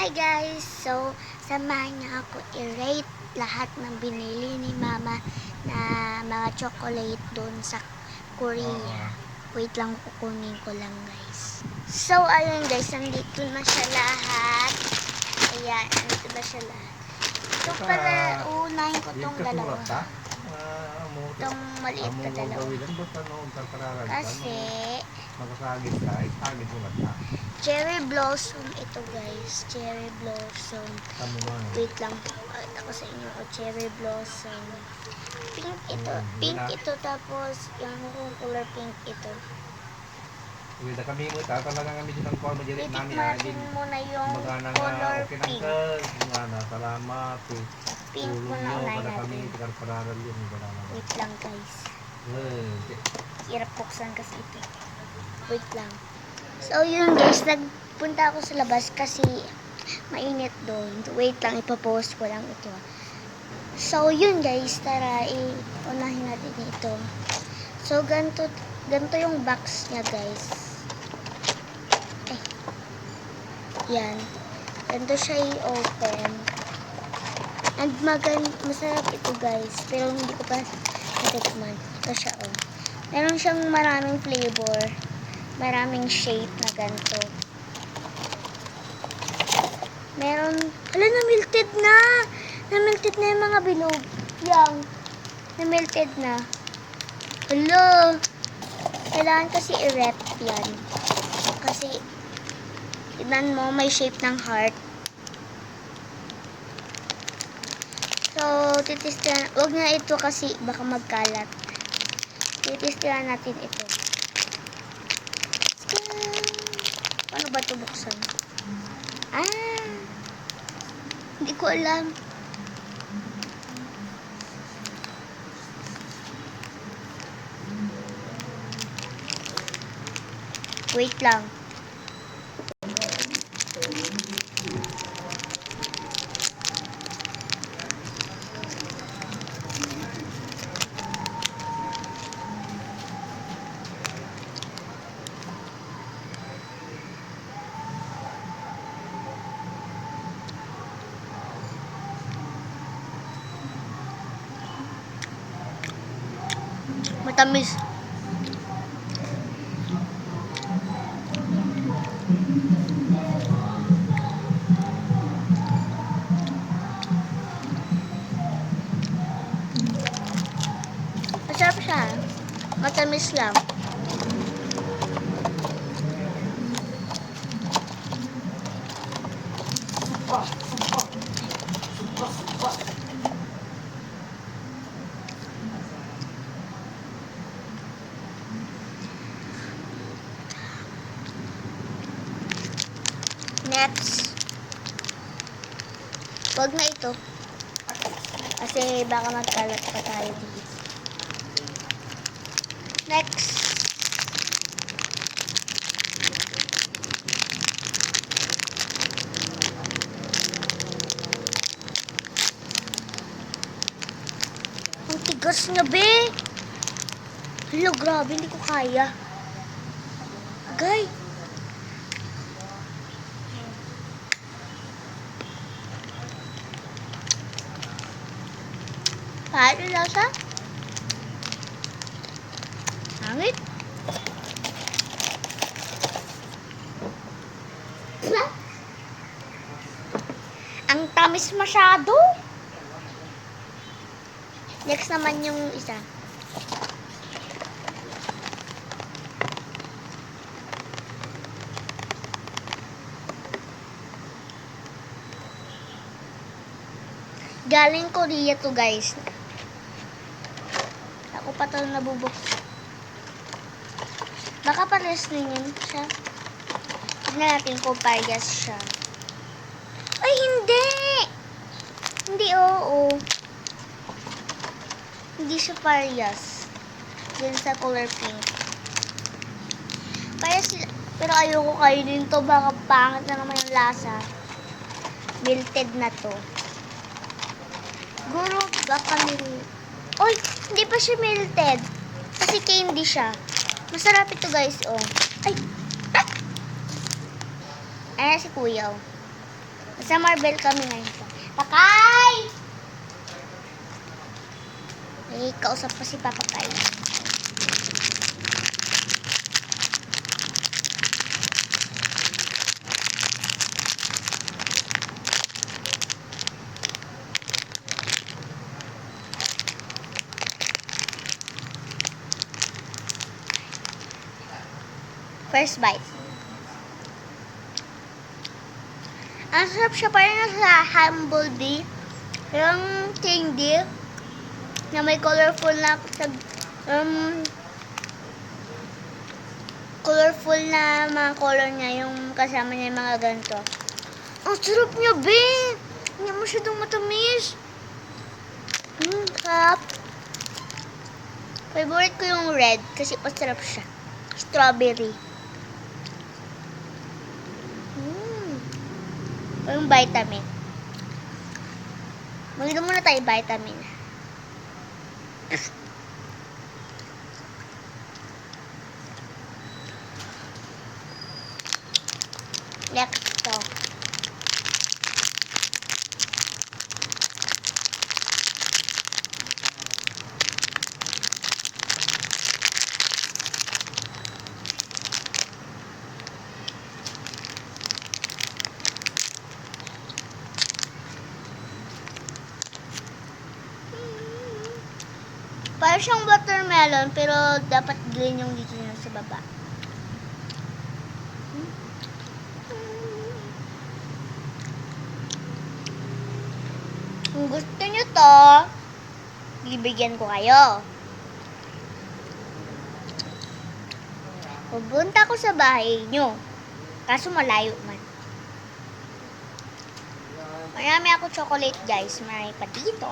Hi guys! So, samahan niyo ako i-rate lahat ng binili ni Mama na mga chocolate doon sa Korea. Wait lang, kukunin ko lang guys. So, ayun guys, nandito na siya lahat. Ayan, nandito na siya lahat. Ito pala, uunahin ko tong dalawa. Itong maliit na dalawa. Kasi, cherry blossom ito guys. Cherry blossom. Wait lang po. Ako sa inyo ko. Cherry blossom. Pink ito. Pink ito. Tapos yung color pink ito. Titikmatin muna yung color pink. Pink muna unahin natin. Wait lang guys. Hirap buksan kasi ito. Wait lang. So yun guys, nagpunta ako sa labas kasi mainit doon. Wait lang, ipapost ko lang ito. So yun guys, tara unahin natin ito. So ganito yung box niya guys. Ay. Yan. Ganito siya i-open. And masarap ito guys. Pero hindi ko pa natikman. Ito siya oh. Meron siyang maraming flavor. Maraming shape na ganito. Meron, na-melted na! Na-melted na yung mga bilog. Yang, na-melted na. Hala! Kailangan kasi i-rep yan. Kasi, tignan mo, may shape ng heart. So, titistilan, wag na ito kasi baka magkalat. Titistilan natin ito. Paano ba ito buksan? Hindi ko alam. Wait lang. Matamis. Masarap siya. Matamis lang. Next. Wag na ito. Kasi baka magkalat pa tayo dito. Next. Ang tigas na be. Hello, grabe. Hindi ko kaya. Agay. Paano lasa? Hangit. Ang tamis masyado. Next naman yung isa. Galing Korea to guys. Ako pa ito nabubuk. Baka pares na yun siya. Tignan natin kung parehas siya. Ay, hindi! Hindi, oo. Hindi siya parehas. Din sa color pink. Kaya sila, pero ayoko kainin to. Baka pangit na naman yung lasa. Melted na to. Guro, baka Oy, hindi pa siya melted. Kasi candy siya. Masarap ito guys, oh. Ay! Ayan si kuya, oh. Sa Marvel kami ngayon. Pakay! Eh, kausap pa si Papa Kay. First bite. Ang sarap siya, parang nasa Humble Bee. Yung candy na may colorful na colorful na mga color niya, yung kasama niya yung mga ganito. Ang sarap niya, be! Hindi mo siya dong matamis. Sarap. Favorite ko yung red kasi masarap siya. Strawberry. Yung vitamin. Mag-inom muna tayo vitamin. Next to. Parang siyang watermelon, pero dapat green yung dito na sa baba. Kung gusto nyo to, bibigyan ko kayo. Pupunta ko sa bahay nyo. Kaso malayo man. Marami ako chocolate, guys. Marami pa dito.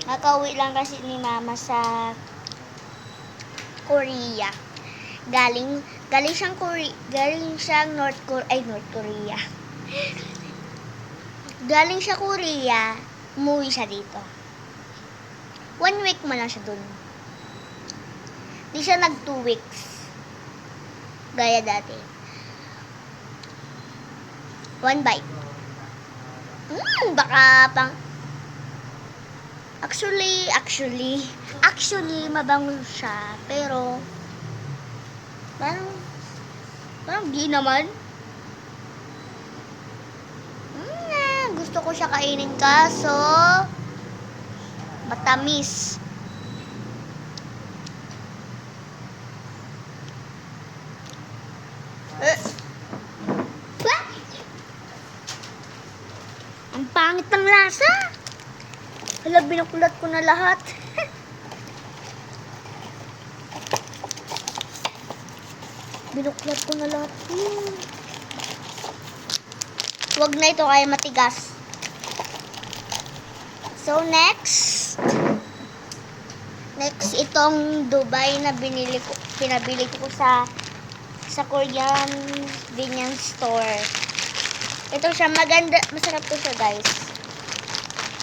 Nakauwi lang kasi ni Mama sa Korea. Galing siyang North Korea. Galing siya Korea, umuwi siya dito. 1 week mo lang siya dun. Di siya nag 2 weeks. Gaya dati. 1 bite. Baka pang Actually, mabango siya. Pero, parang di naman. Gusto ko siya kainin kaso, matamis. Ang pangit ng lasa. Hala, binukulat ko na lahat. Binukulat ko na lahat. Huwag na ito kaya matigas. So, next itong Dubai na pinabili ko sa Korean convenience store. Ito siya, maganda, masarap to siya, guys.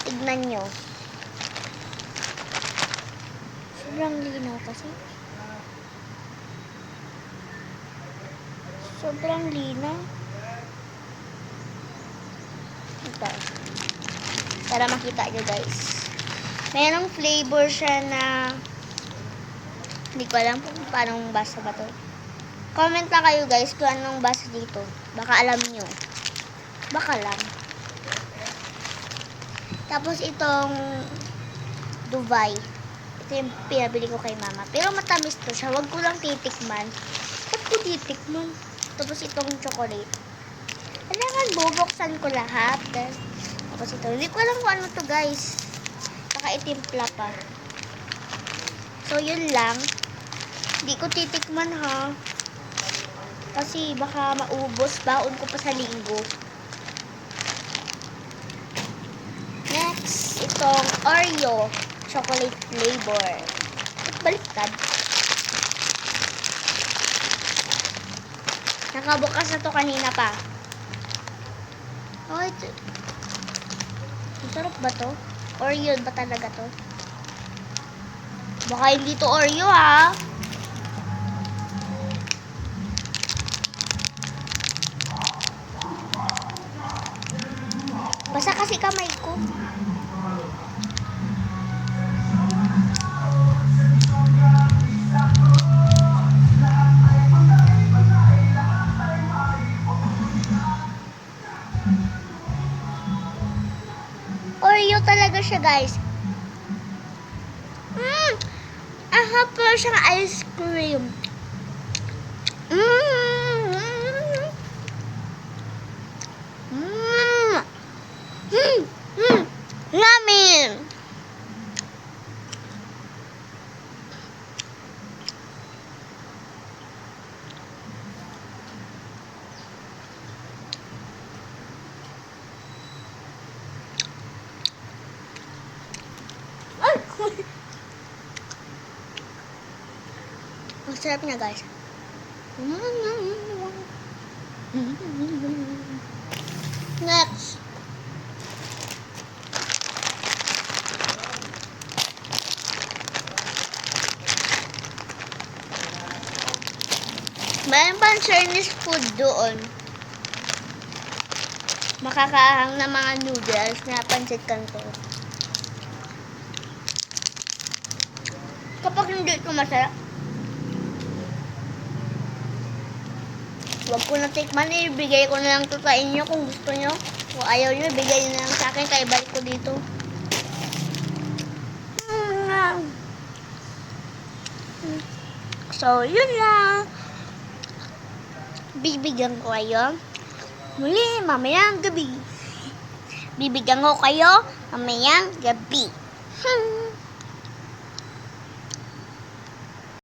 Tignan nyo. Sobrang linaw kasi. Sobrang linaw. Ito. Para makita nyo, guys. Merong flavor siya na hindi ko alam kung paano basa ba to. Comment lang kayo, guys, kung anong basa dito. Baka alam nyo. Baka lang. Tapos itong Dubai. Ito yung pinabili ko kay Mama. Pero matamis to siya. Huwag ko lang titikman. Huwag ko titikman. Tapos itong chocolate. Kailangan bubuksan ko lahat. Tapos ito. Hindi ko alam kung ano to, guys. Baka itimpla pa. So, yun lang. Hindi ko titikman, ha. Kasi baka maubos. Baon ko pa sa linggo. Next, itong Oreo chocolate flavor. Baliktad. Nakabukas na to kanina pa. Oh, ito. Masarap ba to? Oreo ba talaga to? Baka hindi to Oreo, ha? kasi kamay ko. Oreo talaga siya, guys. Aha pa siyang ice cream. Yummy! Ang sarap niya, guys. Next. Mayroon pang Chinese food doon. Makakaahang na mga noodles na pancit canton. Kapag hindi ito masarap, huwag ko na tikman, ibigay ko na lang ito sa inyo kung gusto nyo. Kung ayaw nyo, ibigay nyo na lang sa akin, kaya balik ko dito. So, yun lang. Bibigyan ko kayo muli mamayang gabi. Bibigyan ko kayo mamayang gabi.